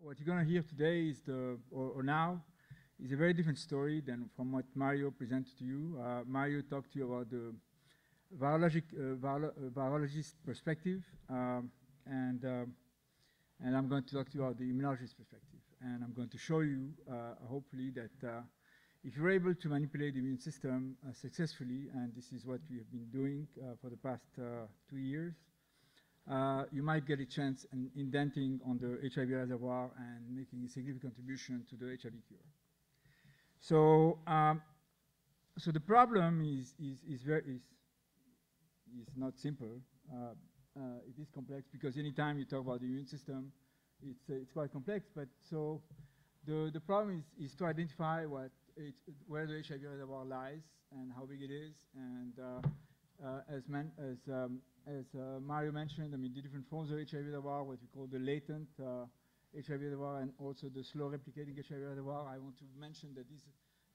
What you're going to hear today is or now is a very different story than from what Mario presented to you. Mario talked to you about the virologist perspective, and I'm going to talk to you about the immunologist perspective. And I'm going to show you, hopefully, that if you're able to manipulate the immune system successfully, and this is what we have been doing for the past 2 years, you might get a chance in indenting on the HIV reservoir and making a significant contribution to the HIV cure. So, so the problem is not simple. It is complex because anytime you talk about the immune system, it's quite complex. But so the problem is to identify where the HIV reservoir lies and how big it is, and as Mario mentioned, I mean, the different forms of HIV reservoir, what we call the latent HIV reservoir, and also the slow replicating HIV reservoir. I want to mention that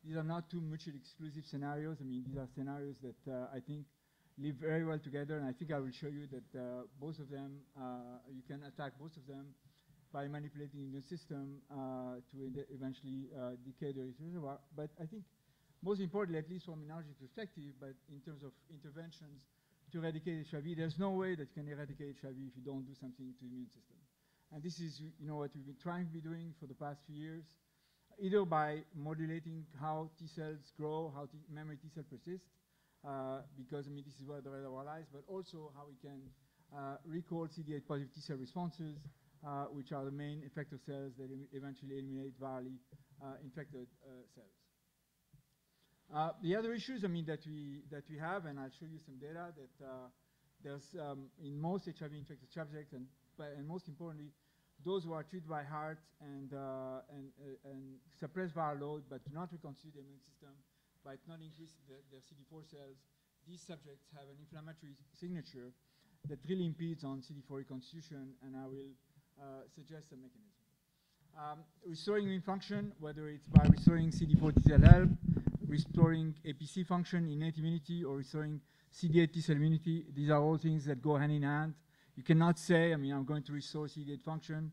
these are not two mutually exclusive scenarios. I mean, these are scenarios that I think live very well together, and I think I will show you that both of them, you can attack both of them by manipulating the immune system to eventually decay the reservoir. But I think most importantly, at least from an immunologic perspective, but in terms of interventions to eradicate HIV, there's no way that you can eradicate HIV if you don't do something to the immune system. And this is, what we've been trying to be doing for the past few years, either by modulating how T cells grow, how memory T cells persist, because, I mean, this is where the reservoir lies, but also how we can recall CD8 positive T cell responses, which are the main effector cells that eventually eliminate virally infected cells. The other issues, I mean, that we have, and I'll show you some data that there's in most HIV-infected subjects, and most importantly, those who are treated by heart and suppress viral load, but do not reconstitute the immune system, by not increasing their CD4 cells, these subjects have an inflammatory signature that really impedes on CD4 reconstitution, and I will suggest a mechanism. Restoring immune function, whether it's by restoring CD4 T cell help, restoring APC function, innate immunity, or restoring CD8 T cell immunity, these are all things that go hand in hand. You cannot say, I mean, I'm going to restore CD8 function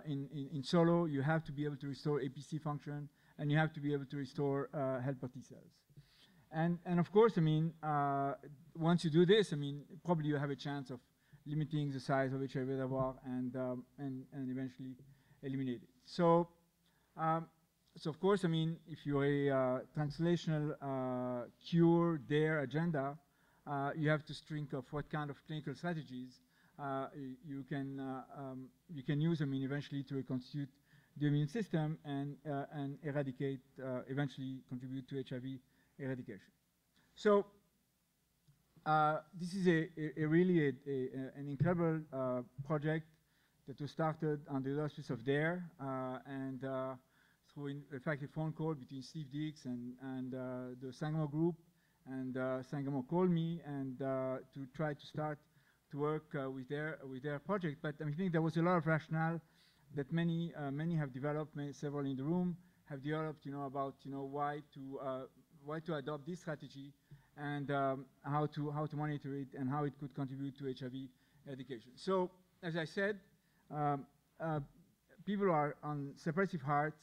in solo. You have to be able to restore APC function, and you have to be able to restore helper T cells. And of course, I mean, once you do this, I mean, probably you have a chance of limiting the size of HIV reservoir and eventually eliminate it. So, so of course, I mean, if you're a translational cure DARE agenda, you have to think of what kind of clinical strategies you can use, I mean, eventually to reconstitute the immune system and eradicate, eventually contribute to HIV eradication. So this is really an incredible project that was started under the auspices of DARE, and through, in fact, a phone call between Steve Dix and the Sangamo group, and Sangamo called me and to try to start to work with their project. But I think there was a lot of rationale that many have developed, several in the room have developed, about why to adopt this strategy, and how to monitor it, and how it could contribute to HIV eradication. So, as I said, people are on suppressive heart.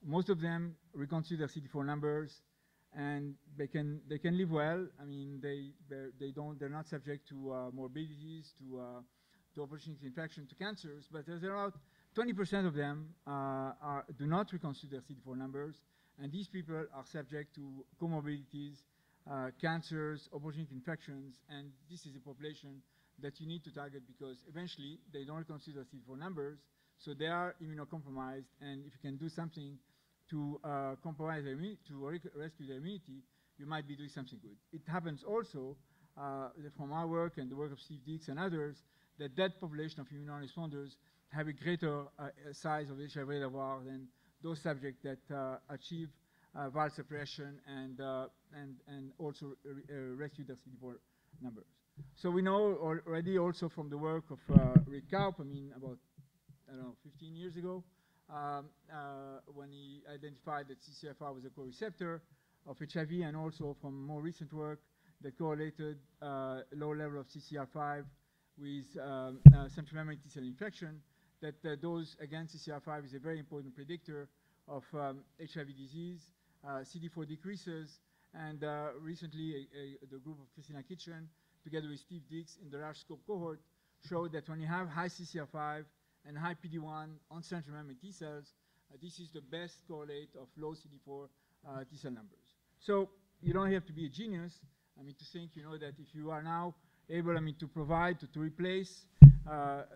Most of them reconstitute their CD4 numbers, and they can live well. I mean, they're not subject to morbidities, to opportunistic infection, to cancers. But there's about 20% of them do not reconstitute their CD4 numbers, and these people are subject to comorbidities, cancers, opportunistic infections, and this is a population that you need to target because eventually they don't reconstitute their CD4 numbers, so they are immunocompromised, and if you can do something to compromise their immunity, to rescue their immunity, you might be doing something good. It happens also from our work and the work of Steve Dix and others that population of immunoresponders have a greater size of HIV reservoir than those subjects that achieve viral suppression and also rescue their CD4 numbers. So we know already also from the work of Rick Kaup, I mean, about, 15 years ago, when he identified that CCR5 was a co-receptor of HIV, and also from more recent work that correlated low level of CCR5 with central memory T cell infection, that the dose against CCR5 is a very important predictor of HIV disease. CD4 decreases, and recently the group of Christina Kitchen, together with Steve Dix in the large scope cohort, showed that when you have high CCR5 and high PD-1 on central memory T cells, this is the best correlate of low CD4 T cell numbers. So you don't have to be a genius, to think, that if you are now able, to provide, to replace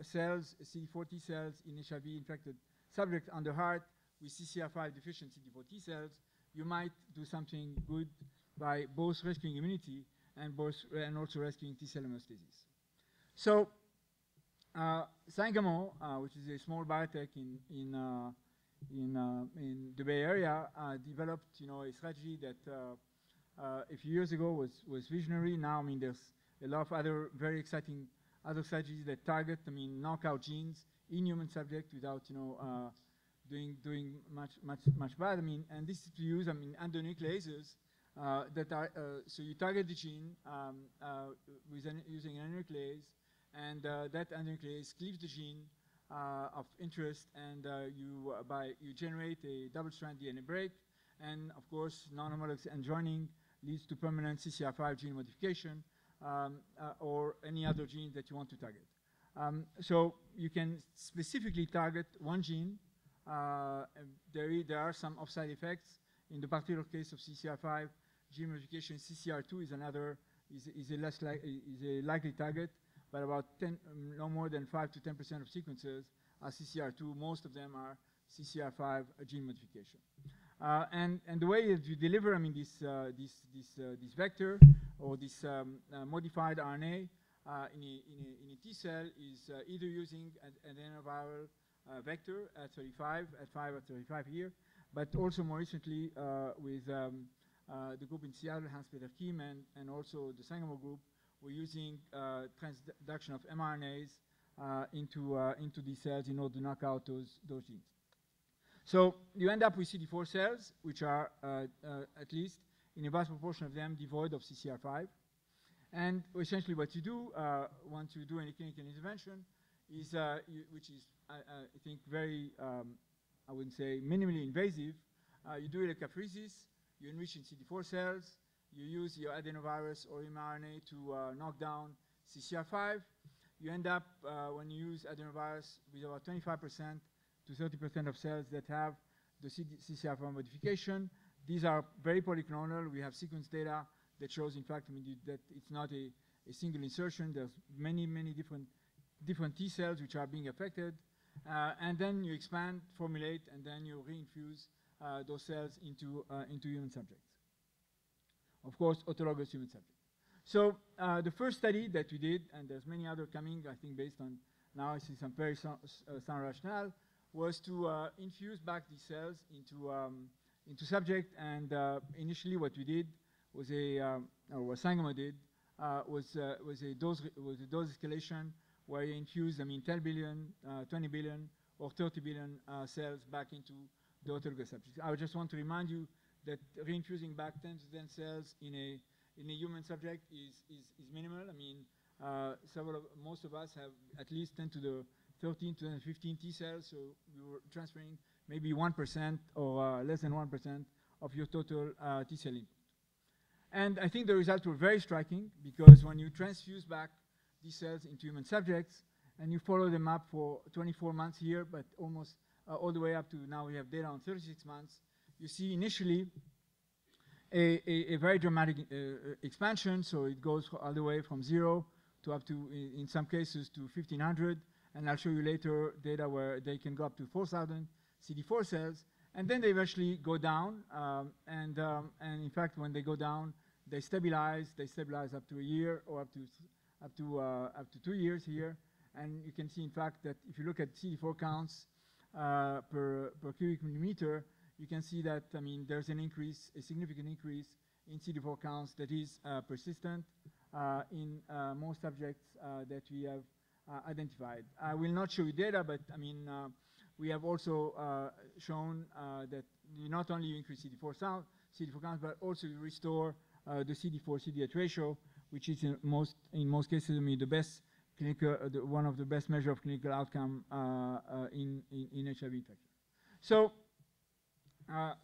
cells, CD4 T cells in HIV-infected subjects on the heart with CCR5 deficient CD4 T cells, you might do something good by both rescuing immunity and also rescuing T cell homeostasis. So Sangamo, which is a small biotech in the Bay Area, developed a strategy that a few years ago was visionary. Now there's a lot of other very exciting other strategies that target knockout genes in human subjects without doing much bad. And this is to use endonucleases that are so you target the gene using an endonuclease, and that endonuclease cleaves the gene of interest, and you generate a double-strand DNA break, and of course non-homologous end joining leads to permanent CCR5 gene modification or any other gene that you want to target. So you can specifically target one gene. There are some off-site effects. In the particular case of CCR5 gene modification, CCR2 is a likely target, but about no more than 5 to 10% of sequences are CCR2. Most of them are CCR5 gene modification. And the way that you deliver this vector or this modified RNA in a T cell is either using an adenoviral vector at 35 here, but also more recently with the group in Seattle, Hans-Peter Kim, and also the Sangamo group, we're using transduction of mRNAs into these cells in order to knock out those genes. So you end up with CD4 cells, which are at least in a vast proportion of them devoid of CCR5. And essentially what you do once you do any clinical intervention is, which is, I think, very, I wouldn't say minimally invasive, you do electrophoresis, you enrich in CD4 cells, you use your adenovirus or mRNA to knock down CCR5. You end up, when you use adenovirus, with about 25% to 30% of cells that have the CCR5 modification. These are very polyclonal. We have sequence data that shows, in fact, that it's not a single insertion. There's many different T cells which are being affected. And then you expand, formulate, and then you reinfuse those cells into human subjects. Of course, autologous human subjects. So the first study that we did, and there's many other coming, I think, based on now I see some very sound rationale, was to infuse back these cells into subject. And initially, what we did was or what Sangamo did was a dose escalation where you infuse 10 billion, 20 billion, or 30 billion cells back into the autologous subjects. I just want to remind you that reinfusing back 10 to 10 cells in a human subject is minimal. Most of us have at least 10 to the 13 to the 15 T cells, so we were transferring maybe 1% or less than 1% of your total T cell input. And I think the results were very striking, because when you transfuse back these cells into human subjects and you follow them up for 24 months here, but almost all the way up to now we have data on 36 months, you see initially a very dramatic expansion. So it goes all the way from 0 to up to, in some cases, to 1,500. And I'll show you later data where they can go up to 4,000 CD4 cells. And then they eventually go down. And in fact, when they go down, they stabilize. They stabilize up to a year or up to 2 years here. And you can see, in fact, that if you look at CD4 counts per cubic millimeter, you can see that there's an increase, a significant increase in CD4 counts that is persistent in most subjects that we have identified. I will not show you data, but we have also shown that you not only increase CD4 counts, but also you restore the CD4-CD8 ratio, which is in most cases the best one of the best measure of clinical outcome in HIV infection. So,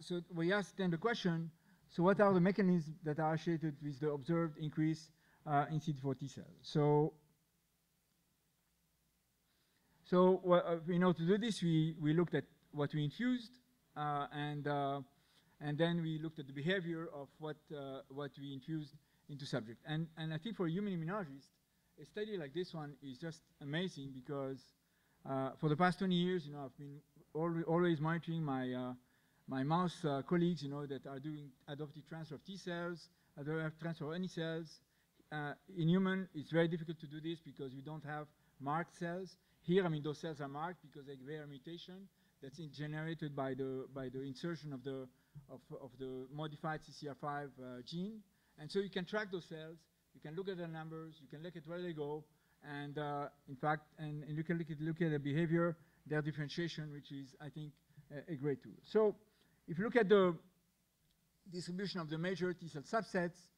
so we asked then the question, so what are the mechanisms that are associated with the observed increase in CD4 T cells? So in order to do this, we looked at what we infused, and then we looked at the behavior of what we infused into subject. And I think for a human immunologist, a study like this one is just amazing because for the past 20 years, I've been always monitoring my mouse colleagues, that are doing adoptive transfer of T cells, adoptive transfer of any cells. In human, it's very difficult to do this because we don't have marked cells. Here, those cells are marked because they bear a mutation that's generated by the insertion of the modified CCR5 gene, and so you can track those cells. You can look at the numbers. You can look at where they go, and in fact, and you can look at the behavior, their differentiation, which is, I think, a great tool. So, if you look at the distribution of the major T cell subsets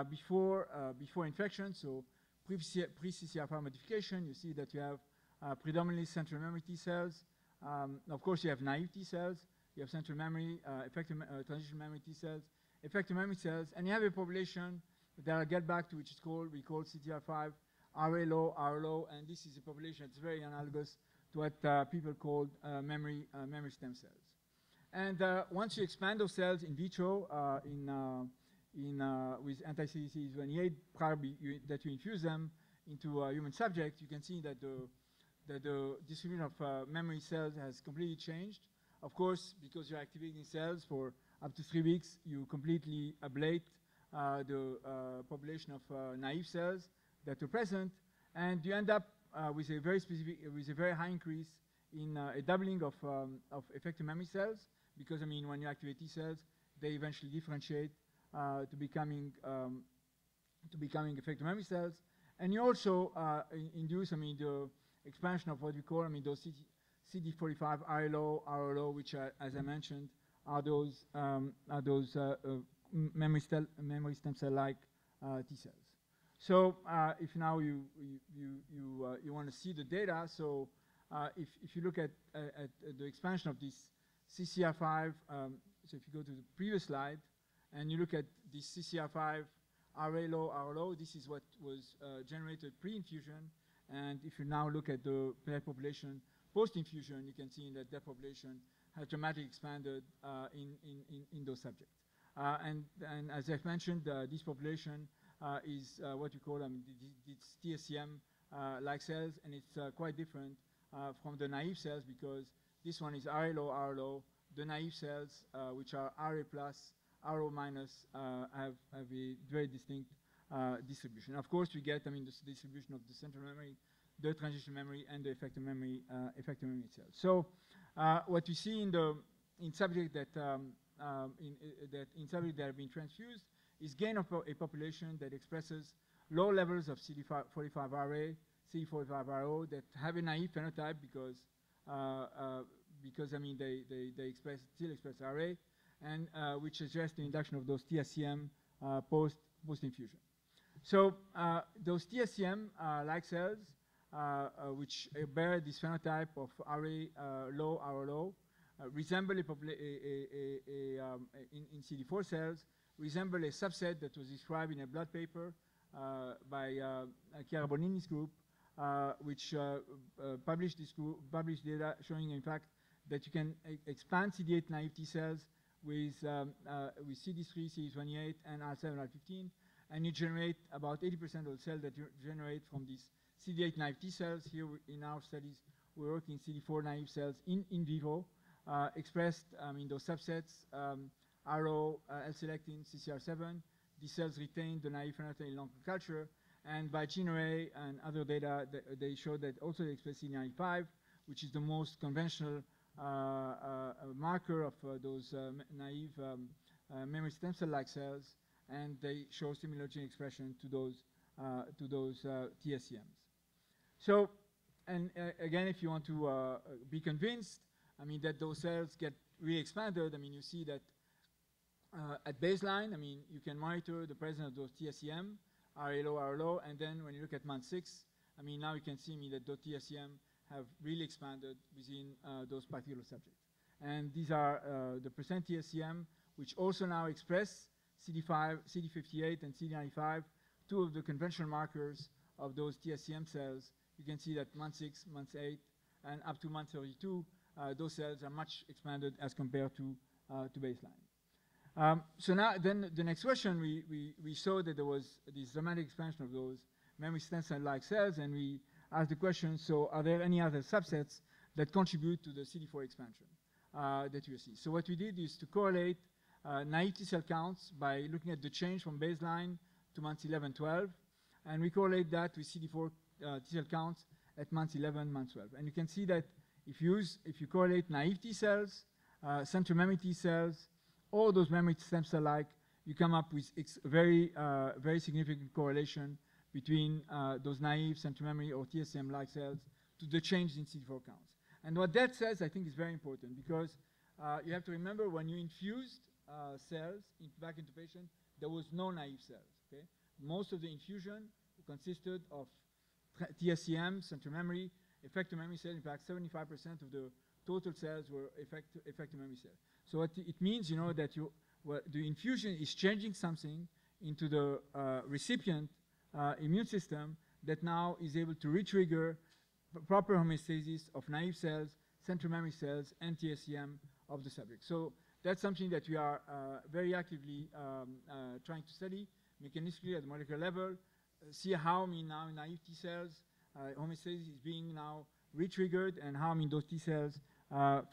before infection, so pre-CCR5 modification, you see that you have predominantly central memory T cells. Of course, you have naive T cells. You have central memory, effective transition memory T cells, effective memory cells, and you have a population that I'll get back to, which is we call CCR5 RA low, R low, and this is a population that's very analogous to what people call memory stem cells. And once you expand those cells in vitro with anti-CD28 prior that you infuse them into a human subject, you can see that the distribution of memory cells has completely changed. Of course, because you're activating cells for up to 3 weeks, you completely ablate the population of naive cells that are present, and you end up with a very high increase in a doubling of effective memory cells, because when you activate T cells, they eventually differentiate to becoming effective memory cells, and you also induce the expansion of what we call those CD45 RLO, RLO, which are, as I mentioned, are those memory stem cell-like T cells. So if now you want to see the data, so if you look at the expansion of this CCR5, so if you go to the previous slide and you look at this CCR5 RLO, RLO, this is what was generated pre-infusion, and if you now look at the population post-infusion, you can see that population has dramatically expanded in those subjects. And as I've mentioned, this population is what we call it's TSCM like cells, and it's quite different from the naive cells, because this one is RA low, R low. The naive cells, which are RA plus, RO minus, have a very distinct distribution. Of course, we get the distribution of the central memory, the transition memory, and the effective memory cells. So what we see in subjects that have been transfused is gain of a population that expresses low levels of CD45RA, CD45RO that have a naive phenotype because they still express RA, and which suggests the induction of those TSCM post-infusion. So those TSCM like cells, which bear this phenotype of RA low, R low, resemble in CD4 cells, resemble a subset that was described in a blood paper by Chiara Bonini's group, which published data showing, in fact, that you can expand CD8 naive T cells with CD3, CD28, and R7, R15, and you generate about 80% of the cells that you generate from these CD8 naive T cells. Here in our studies, we're working CD4 naive cells in vivo, expressed in those subsets, RO, L-selectin, CCR7. These cells retain the naive phenotype in long culture, and by gene array and other data, they show that also they express CD95, which is the most conventional marker of those naive memory stem cell-like cells, and they show similar gene expression to those TSCMs. So, and again, if you want to be convinced, that those cells get really expanded, you see that at baseline, you can monitor the presence of those TSCM, RA low, R low, and then when you look at month 6, I mean, now you can see that the TSCM have really expanded within those particular subjects. And these are the percent TSCM, which also now express CD5, CD58, and CD95, two of the conventional markers of those TSCM cells. You can see that month 6, month 8, and up to month 32, those cells are much expanded as compared to baseline. So now, then the next question, we saw that there was this dramatic expansion of those memory stem cell-like cells, and we asked the question, so are there any other subsets that contribute to the CD4 expansion that you see? So what we did is to correlate naive T cell counts by looking at the change from baseline to months 11, 12, and we correlate that with CD4 T cell counts at months 11, month 12. And you can see that if you correlate naive T cells, central memory T cells, all those memory stem cell-like, you come up with very significant correlation between those naive central memory or TSCM-like cells to the change in CD4 counts. And what that says, I think, is very important, because you have to remember when you infused cells back into patient, there was no naive cells. Okay? Most of the infusion consisted of TSCM, central memory, effector memory cells. In fact, 75% of the total cells were effector memory cells. So what it means, that the infusion is changing something into the recipient immune system that now is able to retrigger proper homeostasis of naive cells, central memory cells, and TSCM of the subject. So that's something that we are very actively trying to study mechanistically at the molecular level, see how now in naive T cells, homeostasis is being now retriggered, and how those T cells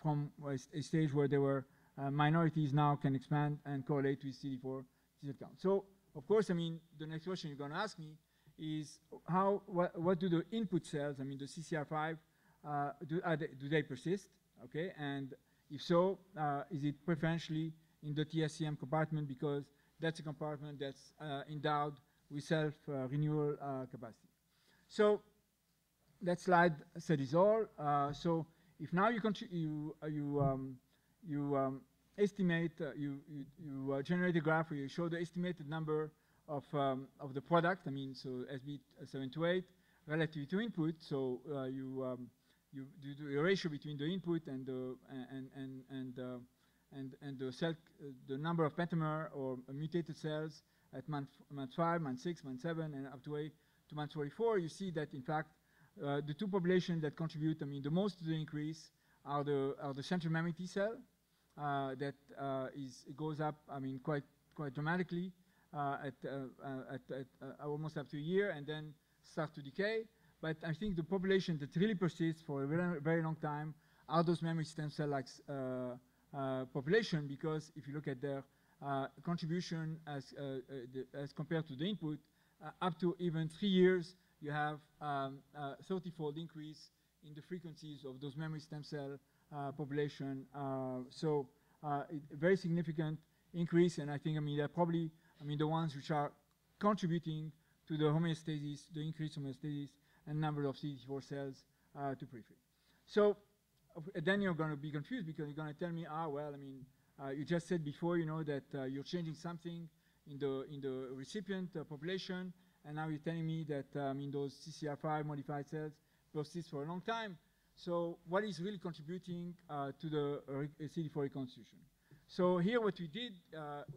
from a stage where they were minorities now can expand and correlate with CD4 T cell count. So, of course, the next question you're going to ask me is what do the input cells, the CCR5, do they persist? Okay, and if so, is it preferentially in the TSCM compartment, because that's a compartment that's endowed with self-renewal capacity. So that slide said is all. So if now you estimate, you generate a graph where you show the estimated number of the product, so SB728 relative to input. So you do a ratio between the input and the number of pentamer or mutated cells at month 5, month 6, month 7, and up to month 44. You see that in fact the two populations that contribute, the most to the increase are the central memory T cell that goes up, quite dramatically at almost up to a year, and then start to decay. But I think the population that really persists for a very, very long time are those memory stem cell-like population, because if you look at their contribution as compared to the input, up to even 3 years, you have 30-fold increase in the frequencies of those memory stem cell population. So very significant increase, and I think they're probably the ones which are contributing to the homeostasis, the increased homeostasis and number of CD4 cells to periphery. So then you're going to be confused, because you're going to tell me, you just said before, that you're changing something in the recipient population, and now you're telling me that those CCR5 modified cells persist for a long time. So what is really contributing to the CD4 reconstitution? So here what we did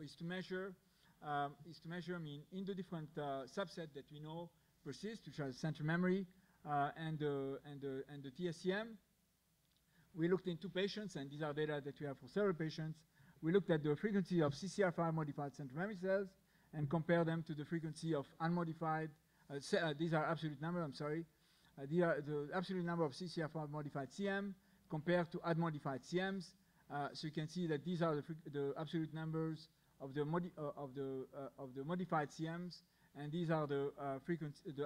is to measure, in the different subset that we know persist, which are central memory and the TSCM. We looked in 2 patients, and these are data that we have for several patients. We looked at the frequency of CCR5 modified central memory cells and compare them to the frequency of unmodified. These are absolute numbers, I'm sorry. These are the absolute number of CCR5 modified CM compared to unmodified CMs. So you can see that these are the absolute numbers of the modified CMs, and these are the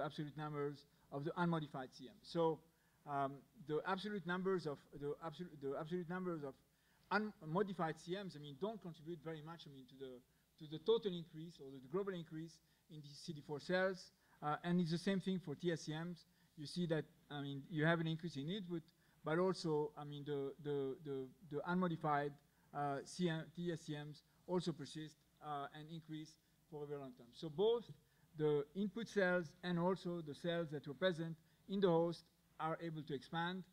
absolute numbers of the unmodified CM. So the absolute numbers of unmodified CMs, don't contribute very much, to the total increase or the global increase in the CD4 cells. And it's the same thing for TSCMs. You see that you have an increase in input, but also the unmodified TSCMs also persist and increase for a very long time. So both the input cells and also the cells that were present in the host are able to expand,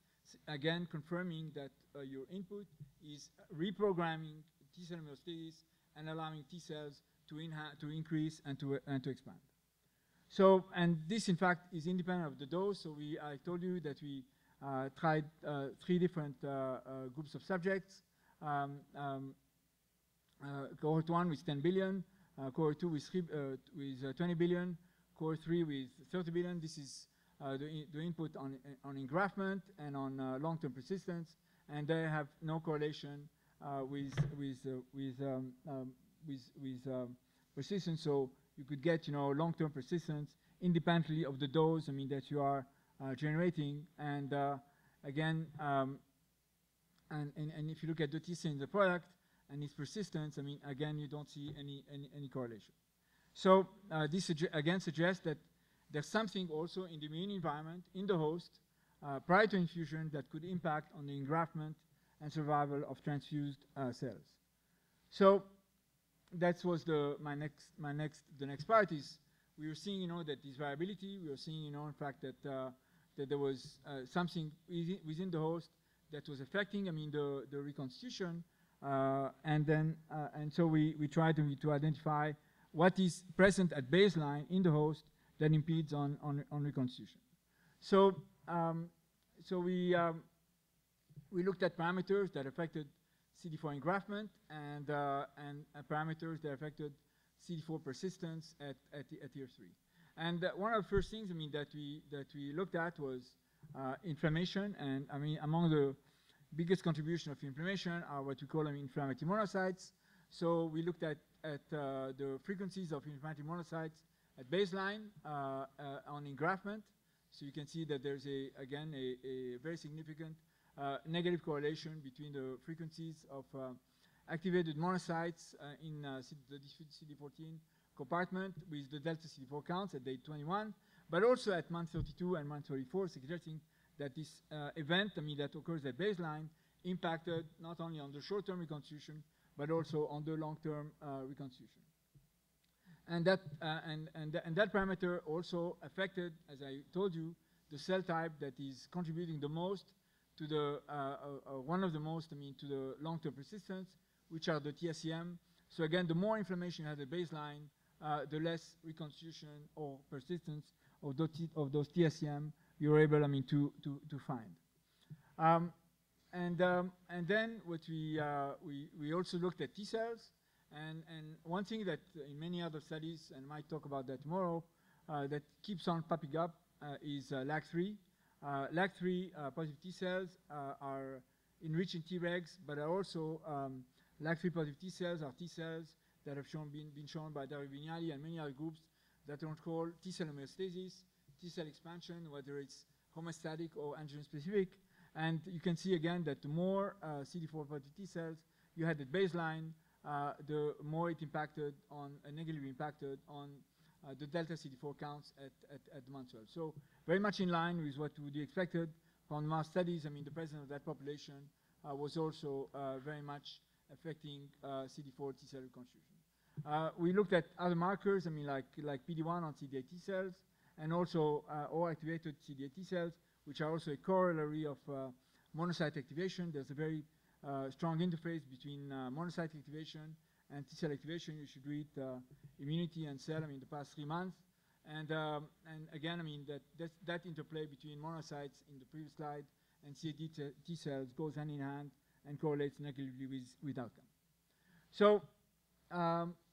again confirming that your input is reprogramming T-cell homeostasis and allowing T-cells to increase and to expand. So, and this in fact is independent of the dose. So I told you that we tried 3 different groups of subjects. Cohort 1 with 10 billion, cohort 2 with 20 billion, cohort 3 with 30 billion. This is the input on engraftment and on long-term persistence, and they have no correlation with persistence. So you could get, long-term persistence independently of the dose, that you are generating. And again, and if you look at the T-cell in the product and its persistence, again, you don't see any correlation. So this again suggests that there's something also in the immune environment in the host prior to infusion that could impact on the engraftment and survival of transfused cells. So that was the next part is we were seeing that this variability. We were seeing in fact that that there was something within the host that was affecting the reconstitution, and so we tried to identify what is present at baseline in the host that impedes on reconstitution. So we looked at parameters that affected CD4 engraftment and parameters that affected CD4 persistence at year 3. And one of the first things that we looked at was inflammation, and among the biggest contribution of inflammation are what we call inflammatory monocytes. So we looked at the frequencies of inflammatory monocytes at baseline on engraftment. So you can see that there's again a very significant negative correlation between the frequencies of activated monocytes in the CD14 compartment with the delta CD4 counts at day 21, but also at month 32 and month 34, suggesting that this event, that occurs at baseline, impacted not only on the short-term reconstitution, but also on the long-term reconstitution. And that parameter also affected, as I told you, the cell type that is contributing the most to the one of the most, to the long-term persistence, which are the TSCM. So again, the more inflammation you have at baseline, the less reconstitution or persistence of those TSCM you're able, to find. And then what we also looked at T cells, and one thing that in many other studies, and I might talk about that tomorrow, that keeps on popping up is LAG3. LAG3 positive T cells are enriched in Tregs, but are also LAG3 positive T cells are T cells that have been shown by Dario Vignali and many other groups that are called T-cell homeostasis, T-cell expansion, whether it's homeostatic or antigen-specific. And you can see again that the more CD4 positive T cells you had at baseline, the more it impacted on, negatively impacted on the delta CD4 counts at month 12. So very much in line with what would be expected from Março studies. The presence of that population was also very much affecting CD4 T cell reconstitution. We looked at other markers, like PD-1 on CD8 T cells, and also O-activated CD8 T cells, which are also a corollary of monocyte activation. There's a very strong interface between monocyte activation and T cell activation. You should read Immunity and Cell the past 3 months. And again, that interplay between monocytes in the previous slide and CD8 T cells goes hand in hand and correlates negatively with outcome. So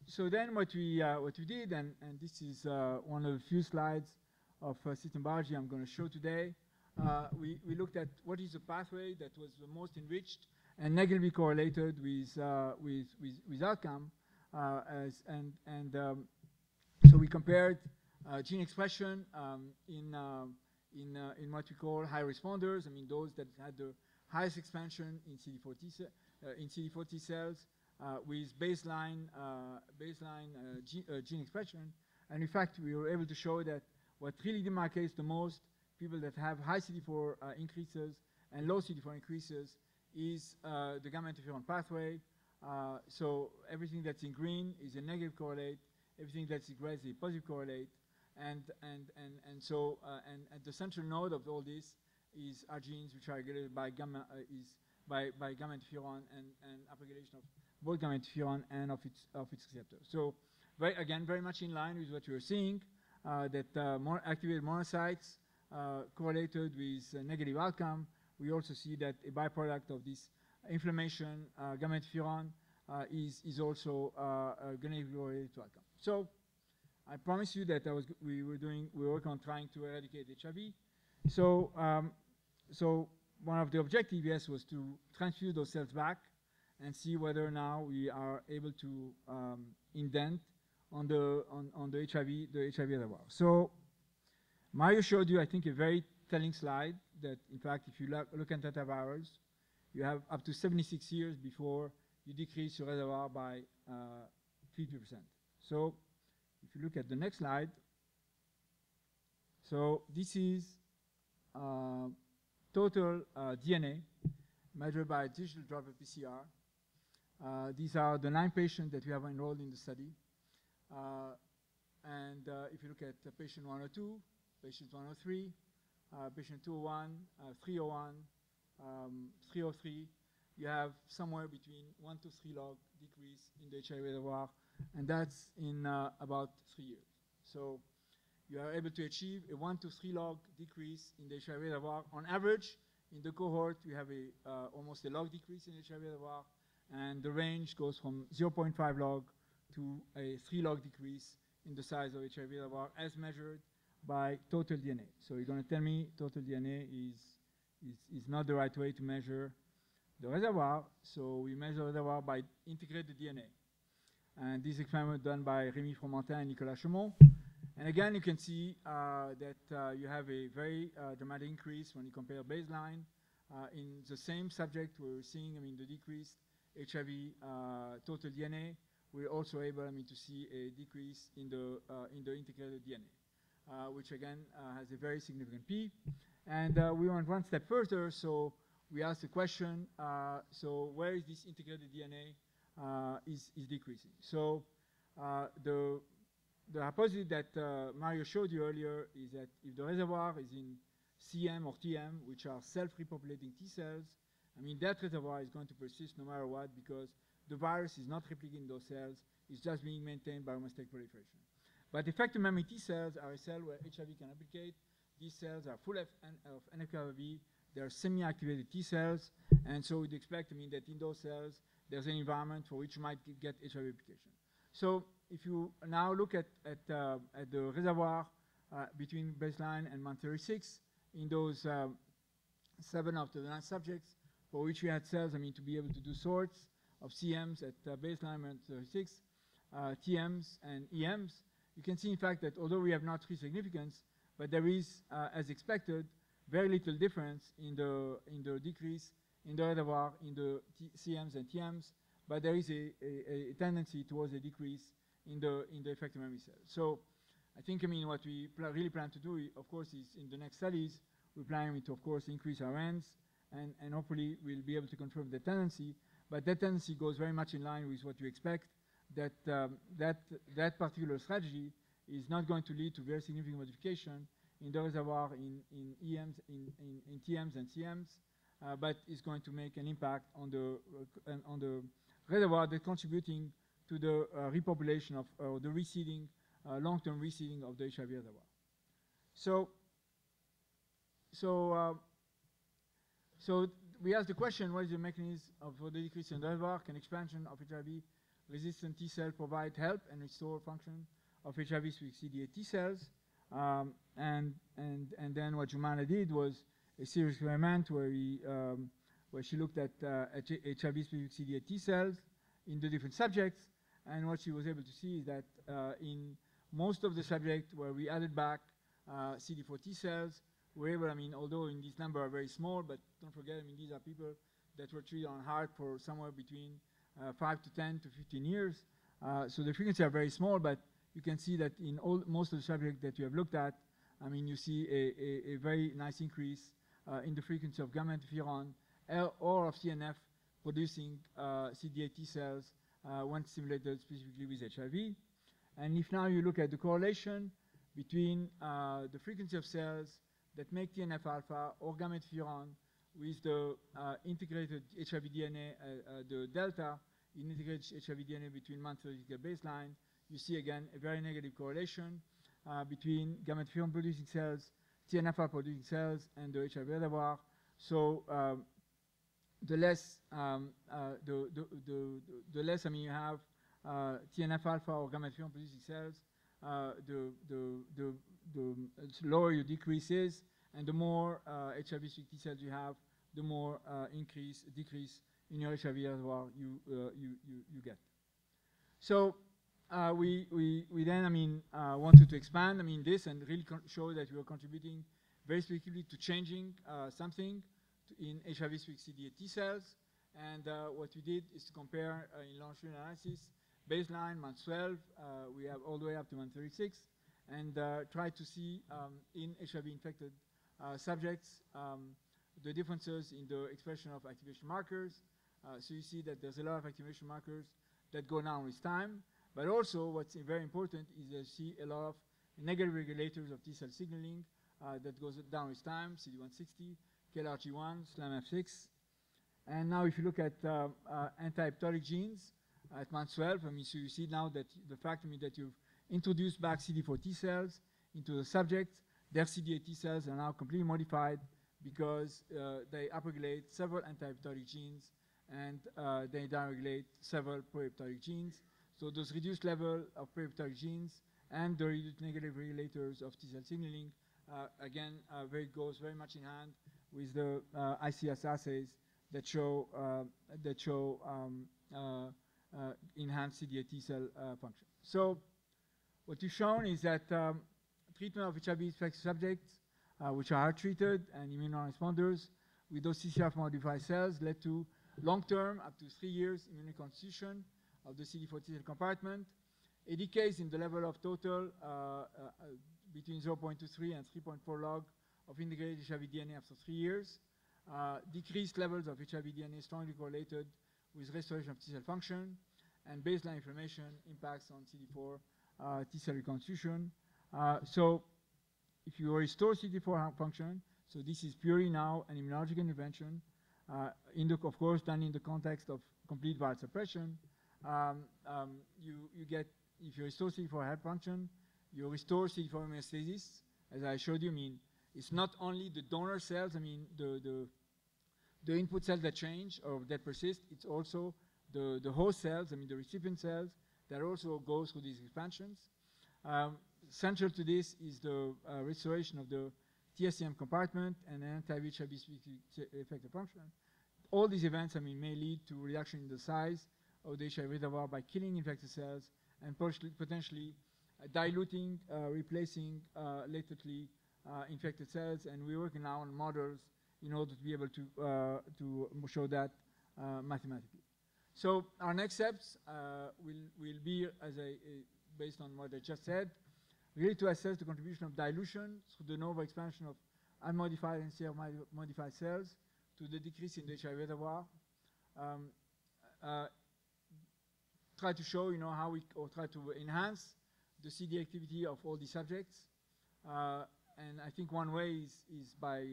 so then what we did, and this is one of the few slides of system biology I'm going to show today. We looked at what is the pathway that was the most enriched and negatively correlated with outcome, so we compared gene expression in what we call high responders. Those that had the highest expansion in CD4 T cells with baseline gene expression, and in fact we were able to show that what really demarcates the most people that have high CD4 increases and low CD4 increases is the gamma interferon pathway. So everything that's in green is a negative correlate, everything that's in red is a positive correlate, and the central node of all this are genes which are regulated by gamma interferon and upregulation of both gamma interferon and of its receptor. So again, very much in line with what you were seeing, that more activated monocytes correlated with a negative outcome. We also see that a byproduct of this inflammation, gamma interferon, is also going to be related to outcome. So I promised you that we were working on trying to eradicate HIV. So so one of the objectives, yes, was to transfuse those cells back and see whether now we are able to indent on the HIV reservoir. So Mario showed you, I think, a very telling slide that, in fact, if you look at antivirals, you have up to 76 years before you decrease your reservoir by 50%. So if you look at the next slide, so this is total DNA measured by digital droplet PCR. These are the 9 patients that we have enrolled in the study. If you look at patient 102, patient 103, patient 201, 301, 303, you have somewhere between 1 to 3 log decrease in the HIV reservoir, and that's in about 3 years. So you are able to achieve a 1 to 3 log decrease in the HIV reservoir. On average, in the cohort, we have almost a log decrease in the HIV reservoir, and the range goes from 0.5 log to a 3 log decrease in the size of HIV reservoir as measured by total DNA. So you're going to tell me total DNA is not the right way to measure the reservoir. So we measure the reservoir by integrated DNA. And this experiment done by Rémi Fromentin and Nicolas Chaumont. And again, you can see that you have a very dramatic increase when you compare baseline. In the same subject, we're seeing, the decreased HIV total DNA. We're also able, to see a decrease in the integrated DNA, which again has a very significant P. And we went one step further, so we asked the question, so where is this integrated DNA is decreasing? So the hypothesis that Mario showed you earlier is that if the reservoir is in CM or TM, which are self-repopulating T cells, that reservoir is going to persist no matter what, because the virus is not replicating those cells, it's just being maintained by homeostatic proliferation. But effector memory T cells are a cell where HIV can replicate. These cells are full of NF-κB. They are semi-activated T cells, and so we'd expect, that in those cells, there's an environment for which you might get HIV replication. So if you now look at the reservoir between baseline and month 36, in those 7 of the 9 subjects for which we had cells, to be able to do sorts of CMs at baseline month 36, TMs and EMs, you can see, in fact, that although we have not reached significance, but there is, as expected, very little difference in the decrease in the reservoir in the CMs and TMs, but there is a tendency towards a decrease in the effector memory cells. So I think, what we really plan to do, of course, is in the next studies, we're planning to, of course, increase our Ns, and hopefully we'll be able to confirm the tendency. But that tendency goes very much in line with what you expect, that that particular strategy is not going to lead to very significant modification in the reservoir in EMs, in TMs and CMs, but is going to make an impact on the reservoir that's contributing to the repopulation of the reseeding, long-term reseeding of the HIV reservoir. So we asked the question, what is the mechanism for the decrease in the reservoir? Can expansion of HIV-resistant T cell provide help and restore function of HIV-specific CD8 T cells? And then what Jumana did was a serious experiment where she looked at HIV-specific CD8 T cells in the different subjects, and what she was able to see is that in most of the subjects where we added back CD4 T cells, we're able, although in these numbers are very small, but don't forget, these are people that were treated on heart for somewhere between 5 to 10 to 15 years. So the frequencies are very small, but you can see that in most of the subjects that you have looked at, you see a very nice increase in the frequency of gamma interferon or of CNF producing CD8 T cells when stimulated specifically with HIV. And if now you look at the correlation between the frequency of cells that make TNF-alpha or gamma interferon with the integrated HIV DNA, the delta in integrated HIV DNA between month 30 baseline. You see again a very negative correlation between gamma interferon producing cells, TNF-alpha producing cells, and the HIV reservoir. So the less the less you have TNF-alpha or gamma interferon producing cells, the lower your decrease is, and the more HIV-specific T cells you have, the more decrease in your HIV reservoir you get. So we then wanted to expand this and really show that we are contributing very specifically to changing something in HIV-specific CD8 T cells. And what we did is to compare in longitudinal analysis baseline month 12, we have all the way up to month 36, and try to see in HIV-infected subjects the differences in the expression of activation markers. So you see that there's a lot of activation markers that go down with time, but also what's very important is you see a lot of negative regulators of T cell signaling that goes down with time, CD160, KLRG1, SLAMF6. And now if you look at anti-apoptotic genes at month 12, so you see now that the fact that you've introduced back CD4 T cells into the subject, their CD8 T cells are now completely modified because they upregulate several anti-apoptotic genes and they downregulate several pro-apoptotic genes. So those reduced level of pro-apoptotic genes and the reduced negative regulators of T cell signaling again goes very much in hand with the ICS assays that show enhanced CD8 T cell function. So what we've shown is that treatment of HIV-infected subjects, which are treated and immune non-responders with those CCR modified cells, led to long-term, up to 3 years, immune reconstitution of the CD4 T cell compartment, a decrease in the level of total between 0.23 and 3.4 log of integrated HIV DNA after 3 years, decreased levels of HIV DNA strongly correlated with restoration of T cell function, and baseline inflammation impacts on CD4 T cell reconstitution. So if you restore CD4 function, so this is purely now an immunologic intervention, of course done in the context of complete viral suppression. You get, if you restore CD4 function, you restore CD4 homeostasis. As I showed you, it's not only the donor cells, the input cells that change or that persist, it's also the host cells, the recipient cells, that also go through these expansions. Central to this is the restoration of the TSCM compartment and anti-HIV effector function. All these events, may lead to reduction in the size of the HIV reservoir by killing infected cells and potentially diluting, replacing latently infected cells. And we're working now on models in order to be able to show that mathematically. So our next steps will be, based on what I just said, really to assess the contribution of dilution through the novel expansion of unmodified and CR-modified cells to the decrease in the HIV reservoir. Try to show, or try to enhance the CD activity of all these subjects. And I think one way is by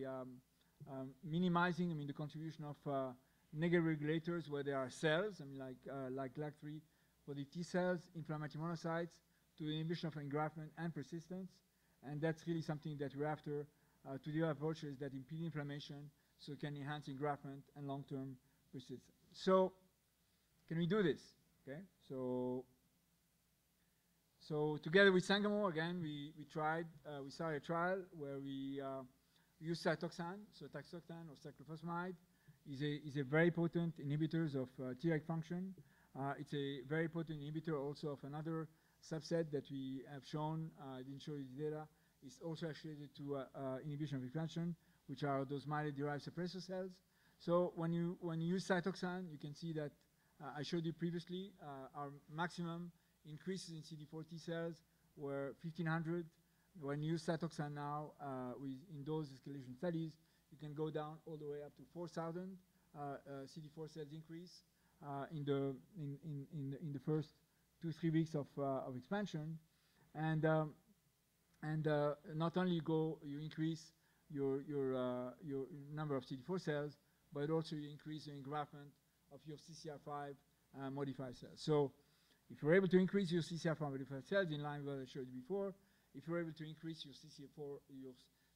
minimizing, the contribution of negative regulators where there are cells, like LAG3 for the T cells, inflammatory monocytes, to the inhibition of engraftment and persistence. And that's really something that we're after to develop approaches that impede inflammation so it can enhance engraftment and long-term persistence. So can we do this? Okay, so together with Sangamo, again, we started a trial where we use cytoxan. So taxotan or cyclophosphamide is a very potent inhibitor of Treg function. It's a very potent inhibitor also of another subset that we have shown, I didn't show you the data, is also associated to inhibition of expansion, which are those myeloid-derived suppressor cells. So when you use cytoxan, you can see that I showed you previously our maximum increases in CD4 T cells were 1,500. When you use cytoxan now in those escalation studies, you can go down all the way up to 4,000 CD4 cells increase in the first 2-3 weeks of expansion. And And not only you increase your number of CD4 cells, but also you increase the engraftment of your CCR5 modified cells. So if you're able to increase your CCR5 modified cells in line with what I showed you before, if you're able to increase your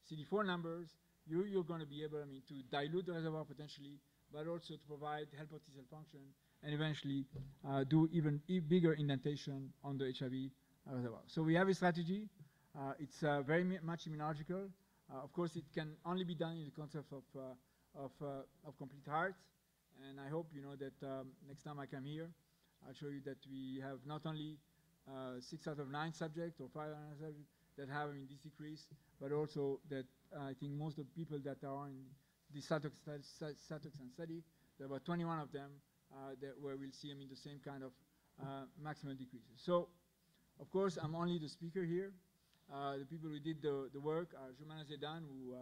CD4 numbers, you're going to be able, to dilute the reservoir potentially, but also to provide helper T cell function and eventually do even bigger indentation on the HIV reservoir. So we have a strategy. It's very much immunological. Of course, it can only be done in the concept of complete heart. And I hope that next time I come here, I'll show you that we have not only 6 out of 9 subjects or 5 out of 9 subjects that have this decrease, but also that I think most of the people that are in the Satoxan study, there were 21 of them where we'll see the same kind of maximum decreases. So, of course, I'm only the speaker here. The people who did the work are Jumana Zedan, who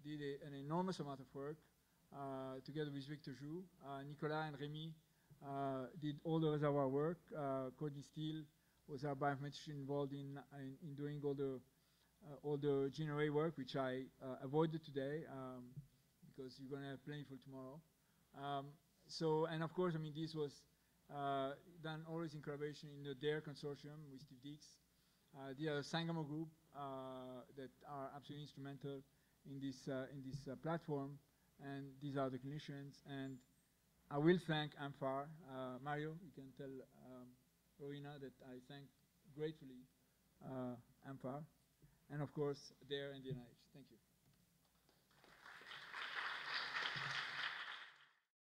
did an enormous amount of work together with Victor Jou. Nicolas and Rémi did all the reservoir work. Courtney Steele was our bioinformatician involved in doing all the gene array work, which I avoided today because you're going to have plenty for tomorrow. And of course, this was done always in collaboration in the DARE consortium with Steve Deeks. The Sangamo group that are absolutely instrumental in this platform, and these are the clinicians. And I will thank AMFAR. Mario, you can tell Rowena that I thank gratefully AMFAR, and of course DARE and the NIH. Thank you.